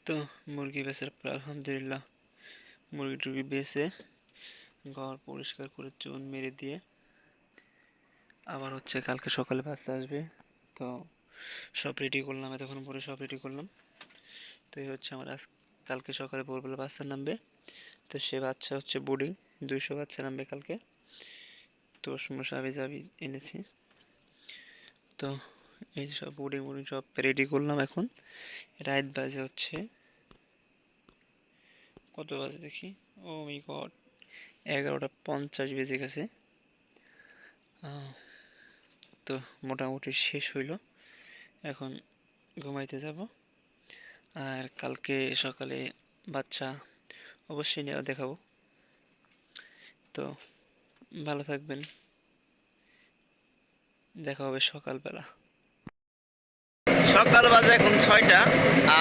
তো মুরগি বেচার পর আলহামদুলিল্লাহ মুরগি টুরগি বেচে ঘর পরিষ্কার করে চুন মেরে দিয়ে আবার হচ্ছে কালকে সকালে বাচ্চা আসবে। তো সব রেডি করলাম, এতক্ষণ পরে সব রেডি করলাম। তো এই হচ্ছে আমার কালকে সকালে ভোরবেলা বাচ্চা নামবে। তো সে বাচ্চা হচ্ছে বোর্ডিং, 200 বাচ্চা নামবে কালকে। তো সমস্যা আমি যাবি এনেছি। তো এই সব বোর্ডিং বোর্ডিং সব রেডি করলাম। এখন রাত বাজে হচ্ছে কত বাজে দেখি, ও মাই গড, 11টা 50 বেজে গেছে। তো মোটামুটি শেষ হইল, এখন ঘুমাইতে যাব। আর কালকে সকালে বাচ্চা অবশ্যই নেওয়া দেখাবো। তো ভালো থাকবেন, দেখা হবে সকালবেলা। সকাল বাজে এখন 6টা,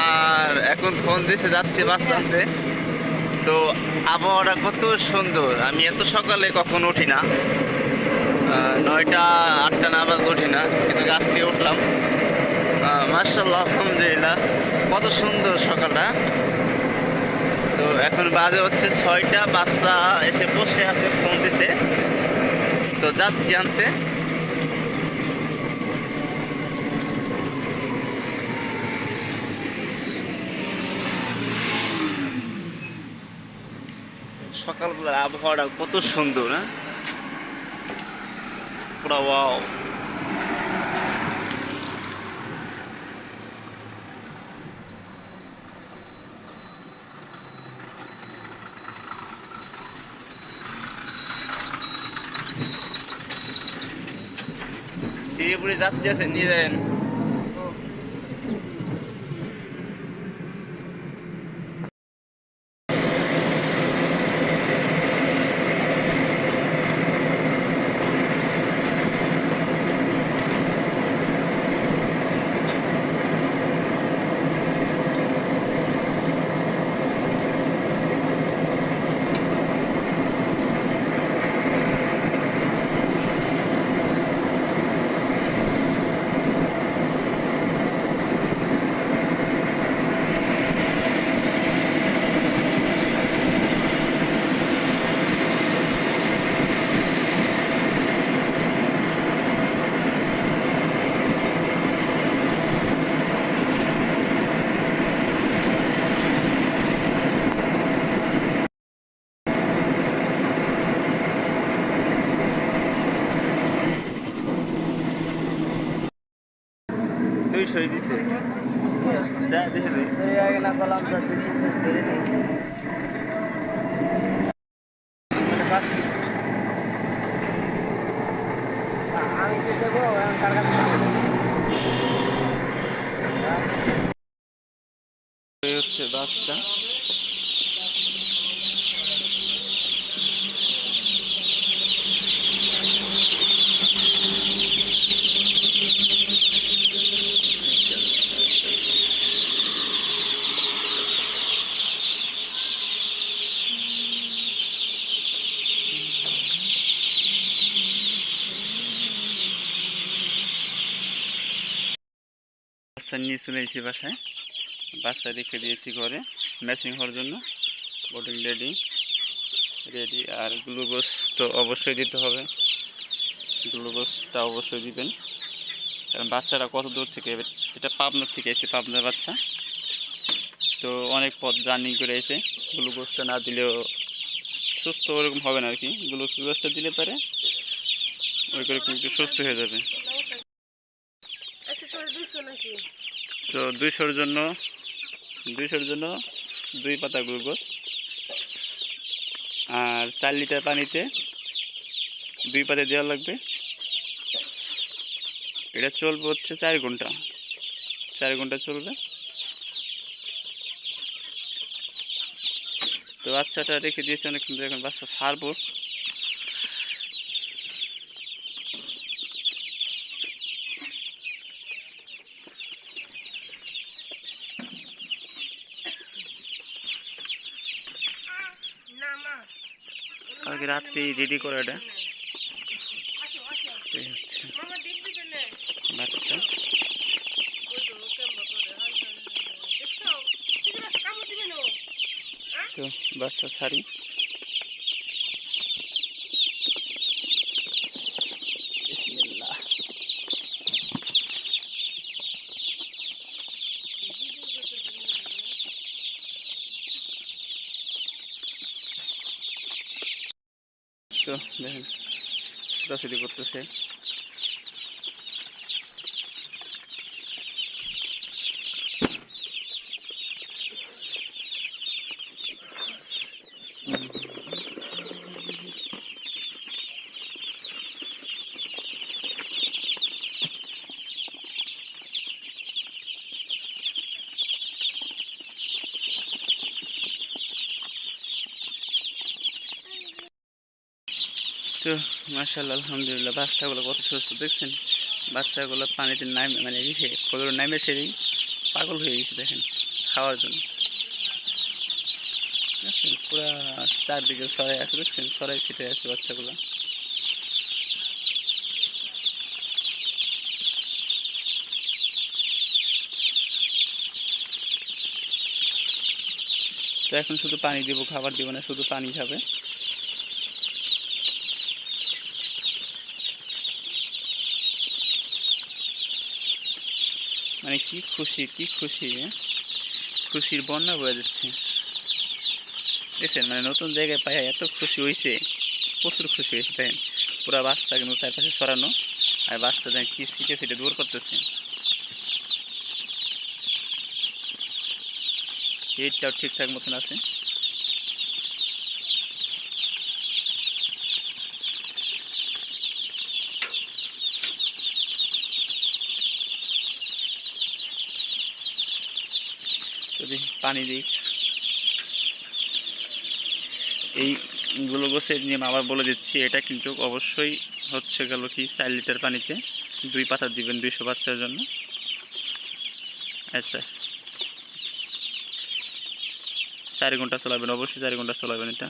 আর এখন ফোন দিতে যাচ্ছে বাচ্চা আনতে। তো আবহাওয়াটা কত সুন্দর, আমি এত সকালে কখন উঠি না, 9টা 8টা নাগাদ উঠি না, কিন্তু আজকে উঠলাম। মাশাআল্লাহ আলহামদুলিল্লাহ, কত সুন্দর সকালটা। তো এখন বাজে হচ্ছে 6টা, বাচ্চা এসে বসে আছে, ফোন দিছে, তো যাচ্ছি আনতে। সকালবেলার আবহাওয়াটা কত সুন্দর, হ্যাঁ, পুরা ওয়াও। শিলিগুড়ি যাত্রী আছে, নিয়ে যাবেন। তুই সই দিছে, যা দেখে দে। আগে না করলাম তো 2-3 পিস ধরে নিয়েছি। আমি যে দেবো তার কাছে এই হচ্ছে বাচ্চা। বাচ্চা নিয়ে চলে এসেছি বাসায়, বাচ্চা রেখে দিয়েছি ঘরে ম্যাচিং হওয়ার জন্য। Boarding ready ready. আর গ্লুকোজ তো অবশ্যই দিতে হবে, গ্লুকোজটা অবশ্যই দিবেন, কারণ বাচ্চারা কত দূর থেকে, এটা পাবনা থেকে এসে, পাবনার বাচ্চা, তো অনেক পথ জার্নি করে এসে গ্লুকোজটা না দিলেও সুস্থ ওরকম হবে না আর কি। গ্লুকোজটা দিলে পারে ওই করে একটু সুস্থ হয়ে যাবে। তো 200-র জন্য 2 পাতা গ্লুকোজ, আর 4 লিটার পানিতে 2 পাতা দেওয়া লাগবে। এটা চলবে হচ্ছে 4 ঘন্টা, 4 ঘন্টা চলবে। তো বাচ্চাটা রেখে দিয়েছে অনেকক্ষণ, এখন বাচ্চা ছাড়বো। কালকে রাত্রি রেডি করে এটা, এই হচ্ছে বাচ্চা। তো বাচ্চা ছাড়ি। বিসমিল্লাহ। তো দেখেন ছোটাছুটি করতেছে। তো মাশাআল্লাহ আলহামদুলিল্লাহ, বাচ্চাগুলো কত সুস্থ দেখছেন। বাচ্চাগুলো পানিতে নামে মানে ফজর নামে সেরেই পাগল হয়ে গেছে দেখেন খাওয়ার জন্য। দেখছেন পুরা চারদিকে ছড়াই আছে, দেখছেন ছড়াই ছিটাই আছে বাচ্চাগুলো। তো এখন শুধু পানি দিব, খাবার দিব না, শুধু পানি খাবে। মানে কি খুশি, কি খুশি, খুশির বন্যা বয়ে যাচ্ছে। দেখছেন মানে নতুন জায়গায় পাই এত খুশি হয়েছে, প্রচুর খুশি হয়েছে দেখেন। পুরা বাচ্চা কিন্তু চারপাশে সরানো, আর বাচ্চা দেখেন কি ছিটে ছিটে দূর করতেছে। হিটটাও ঠিকঠাক মতন আছে। যদি পানি দিই, এই গ্লুকোজের নিয়ম আবার বলে দিচ্ছি, এটা কিন্তু অবশ্যই হচ্ছে গেল কি 4 লিটার পানিতে 2 পাতা দিবেন 200 বাচ্চার জন্য। আচ্ছা 4 ঘন্টা চলাবেন, অবশ্যই 4 ঘন্টা চলাবেন এটা।